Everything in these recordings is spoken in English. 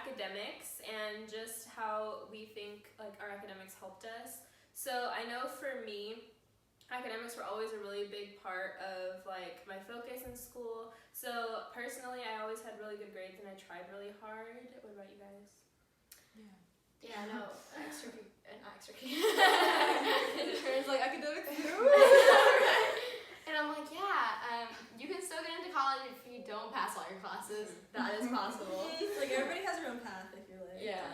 academics and just how we think like our academics helped us. So I know for me, academics were always a really big part of like my focus in school. So personally, I always had really good grades and I tried really hard. What about you guys? Yeah, no, not extra. Taryn's like, academics too? And I'm like, yeah, you can still get into college if you don't pass all your classes. That is possible. Like, everybody has their own path, I feel like. Yeah.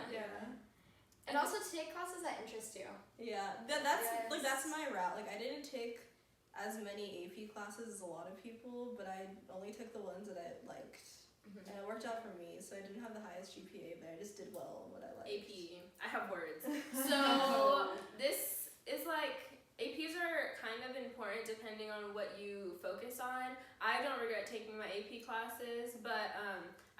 And also to take classes that interest you. Yeah, that's my route. Like, I didn't take as many AP classes as a lot of people, but I only took the ones that I liked. And it worked out for me, so I didn't have the highest GPA, but I just did well in what I liked. AP. I have words. So this is like, APs are kind of important depending on what you focus on. I don't regret taking my AP classes, but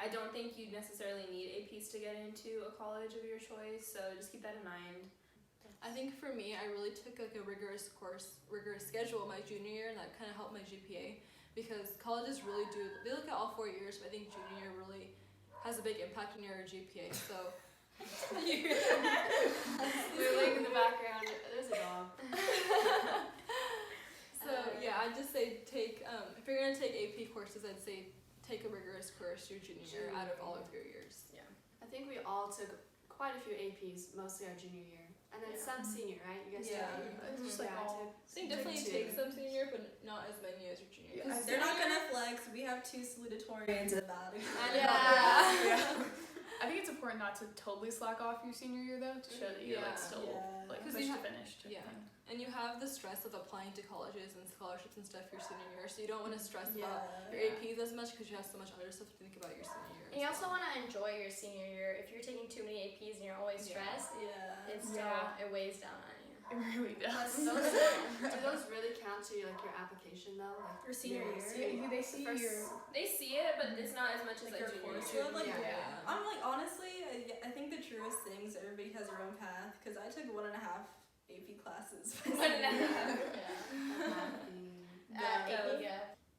I don't think you necessarily need APs to get into a college of your choice, so just keep that in mind. I think for me, I really took like a rigorous schedule my junior year, and that kind of helped my GPA, because colleges really do, they look at all 4 years, but I think junior year really has a big impact on your GPA, so. Moving in the background, there's a dog. So yeah, I'd just say take, if you're gonna take AP courses, I'd say take a rigorous course your junior year out of all of your years. Yeah. I think we all took quite a few APs, mostly our junior year. And then some senior, right? You guys Just like all. I think definitely take some senior, but not as many as your junior year. Yeah, they're not gonna flex. We have 2 salutatorians at that. I think it's important not to totally slack off your senior year though, to show that you're like still like push to finish. And you have the stress of applying to colleges and scholarships and stuff your senior year, so you don't want to stress about your APs as much because you have so much other stuff to think about your senior year. And you also want to enjoy your senior year. If you're taking too many APs and you're always stressed, it weighs down on you. It really does. Do those really count to like your application though? Like Your senior year? They see They see it, but it's not as much as like your junior course. year. I'm like, honestly, I think the truest thing is everybody has their own path, because I took 1.5 AP classes. 1.5.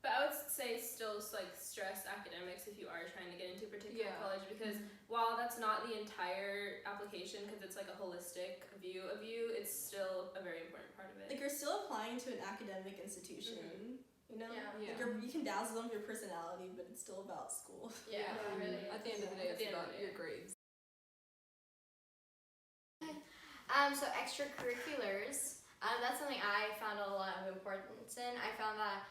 But I would say still like stress academics if you are trying to get into a particular college, because while that's not the entire application, because it's like a holistic view of you, it's still a very important part of it. Like, you're still applying to an academic institution. You know? Yeah. Like, you can dazzle them with your personality, but it's still about school. Yeah, really. At the end of the day, it's about your grades. So extracurriculars, that's something I found a lot of importance in. I found that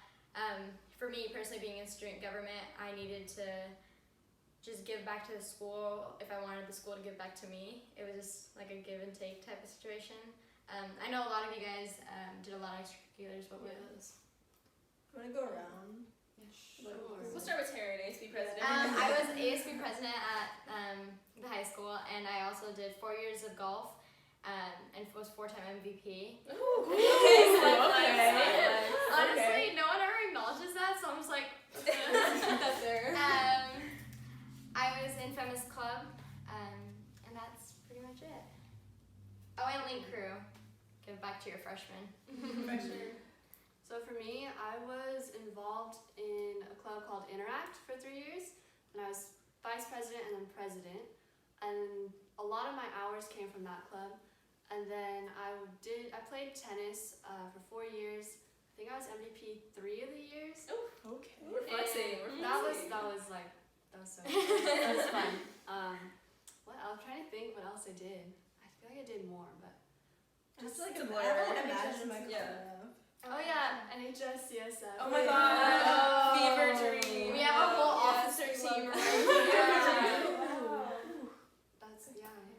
for me personally, being in student government, I needed to just give back to the school if I wanted the school to give back to me. It was just like a give and take type of situation. I know a lot of you guys did a lot of extracurriculars. What were those? I'm gonna go around. We'll start with Taryn, ASB president. I was ASB president at the high school, and I also did 4 years of golf. And was 4-time MVP. Honestly, no one ever acknowledges that, so I'm just like, that's there. I was in Feminist Club, and that's pretty much it. Oh, and Link Crew. Give back to your freshmen. So for me, I was involved in a club called Interact for 3 years, and I was vice president and then president. And a lot of my hours came from that club. And then I played tennis for 4 years. I think I was MVP 3 of the years. Oh, okay. We're flexing. That was so fun. That was fun. What else? I'm trying to think what else I did. I feel like I did more, but Just like a blur. I imagine my club. Oh yeah, NHS, CSF. Oh my god. Fever dream. We have a whole officer team right here. That's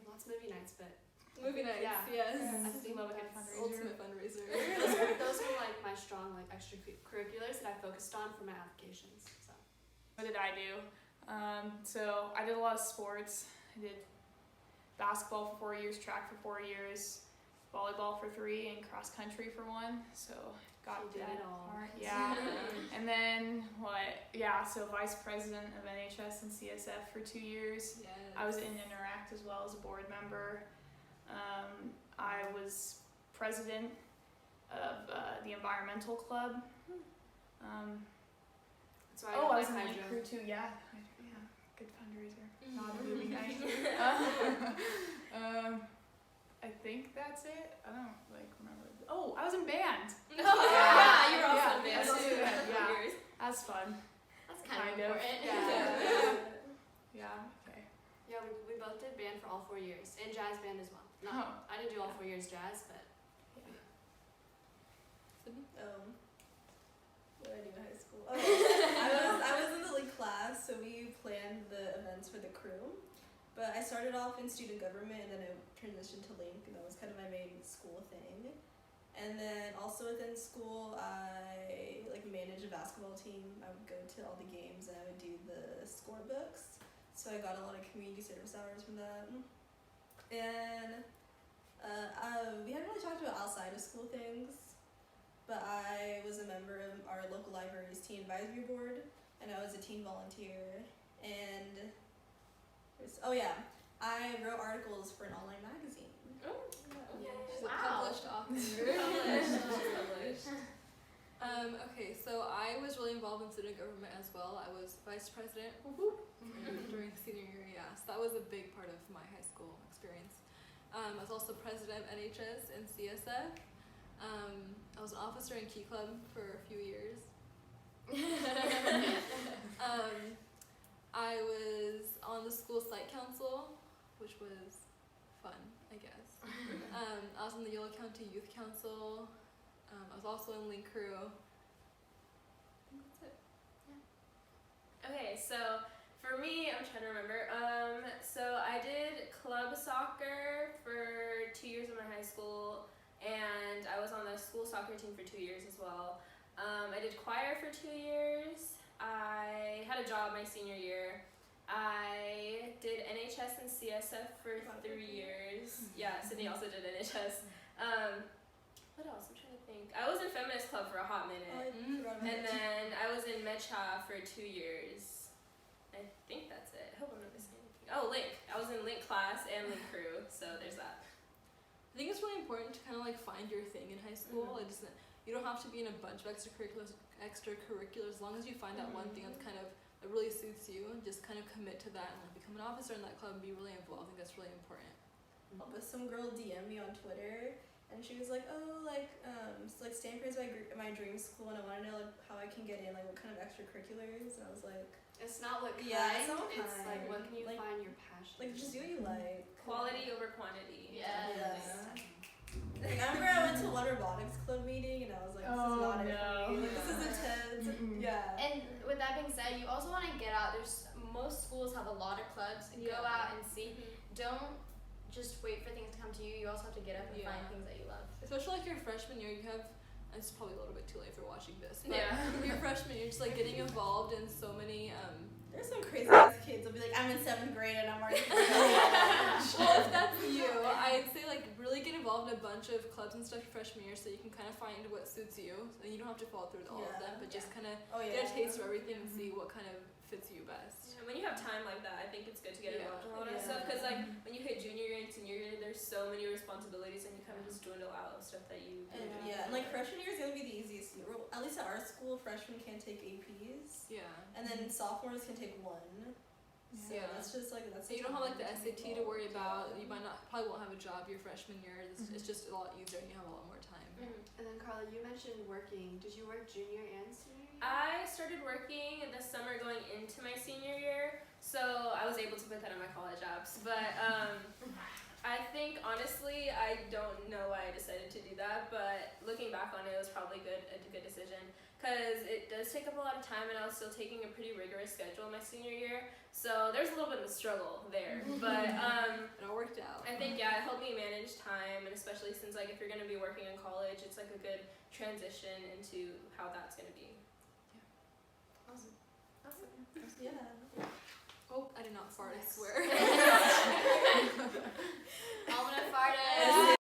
lots of movie nights, but. Movie nights, yes. I think love a good Ultimate fundraiser. Those were like my strong like extracurriculars that I focused on for my applications. So. What did I do? So I did a lot of sports. I did basketball for 4 years, track for 4 years, volleyball for 3, and cross country for 1. So got that part. Yeah. And then so vice president of NHS and CSF for 2 years. Yes. I was in Interact as well as a board member. I was president of the environmental club. So I was in the crew too. Yeah. good fundraiser. Not a movie night. I think that's it. I don't remember. Oh, I was in band. Yeah, you were also in I band was also too. in band, yeah. Years. That's fun. That's kind of Kind of, important. Yeah. Okay. Yeah, we both did band for all 4 years, and jazz band as well. No, Oh. I didn't do all 4 years jazz, but What did I do in high school? I was in the league class, so we planned the events for the crew. But I started off in student government, and then I transitioned to Link, and that was kind of my main school thing. And then also within school, I managed a basketball team. I would go to all the games, and I would do the scorebooks. So I got a lot of community service hours from that. And we haven't really talked about outside of school things, but I was a member of our local library's teen advisory board, and I was a teen volunteer. And I wrote articles for an online magazine. Oh. She's a Wow. published author. Published. Okay, so I was really involved in student government as well. I was vice president during senior year, yeah. So that was a big part of my high school experience. I was also president of NHS and CSF. I was an officer in Key Club for a few years. I was on the school site council, which was fun, I guess. I was in the Yolo County Youth Council. I was also in Link Crew. I think that's it. Okay, so for me, I'm trying to remember. So I did club soccer for 2 years in my high school, and I was on the school soccer team for 2 years as well. I did choir for 2 years. I had a job my senior year. I did NHS and CSF for 3 years. Yeah, Sydney also did NHS. What else? I'm trying to think. I was in feminist club for a hot minute. And then I was in Medcha for 2 years. I think that's it. I hope I'm not missing anything. Oh, Link. I was in Link class and Link crew, so there's that. I think it's really important to kind of find your thing in high school. You don't have to be in a bunch of extracurriculars as long as you find that one thing that really suits you, and just kind of commit to that and become an officer in that club and be really involved. I think that's really important. But some girl DM'd me on Twitter, and she was like, Stanford is my dream school, and I want to know how I can get in, what kind of extracurriculars. And I was like, it's not what kind. Yeah, it's not It's kind. what can you find your passion. Just do what you like. Quality over quantity. Yes. I remember I went to one robotics club meeting, and I was like, this is not it for me. This is intense. Yeah. And with that being said, you also want to get out. Most schools have a lot of clubs. Go out and see. Don't just wait for things to come to you. You also have to get up and find things that you love. Especially your freshman year, you have, and it's probably a little bit too late for watching this, but your freshman year, just getting involved in so many. There's some crazy ass kids will be like, I'm in 7th grade and I'm already. Well, if that's you, I'd say really get involved in a bunch of clubs and stuff your freshman year, so you can kind of find what suits you, and you don't have to follow through with all of them, but just kind of get a taste of everything and see what kind of fits you best. And when you have time like that, I think it's good to get involved in a lot of stuff, because when you hit junior year and senior year, there's so many responsibilities, and you kind of just dwindle out of stuff that you do. And freshman year is gonna be the easiest year. At least at our school, freshmen can't take APs. Yeah. And then sophomores can take one. So that's just that's. So you don't have the SAT to worry about. You probably won't have a job your freshman year. It's just a lot easier, and you have a lot more time. And then Karla, you mentioned working. Did you work junior and senior year? I started working this summer going into my senior year, so I was able to put that on my college apps. But I think honestly, I don't know why I decided to do that, but looking back on it, it was probably a good decision, because it does take up a lot of time, and I was still taking a pretty rigorous schedule my senior year, so there's a little bit of a struggle there. But it all worked out. I think it helped me manage time, and especially since if you're gonna be working in college, it's a good transition into how that's gonna be. Awesome. Yeah. Oh, I did not fart, I swear. I'm gonna fart it.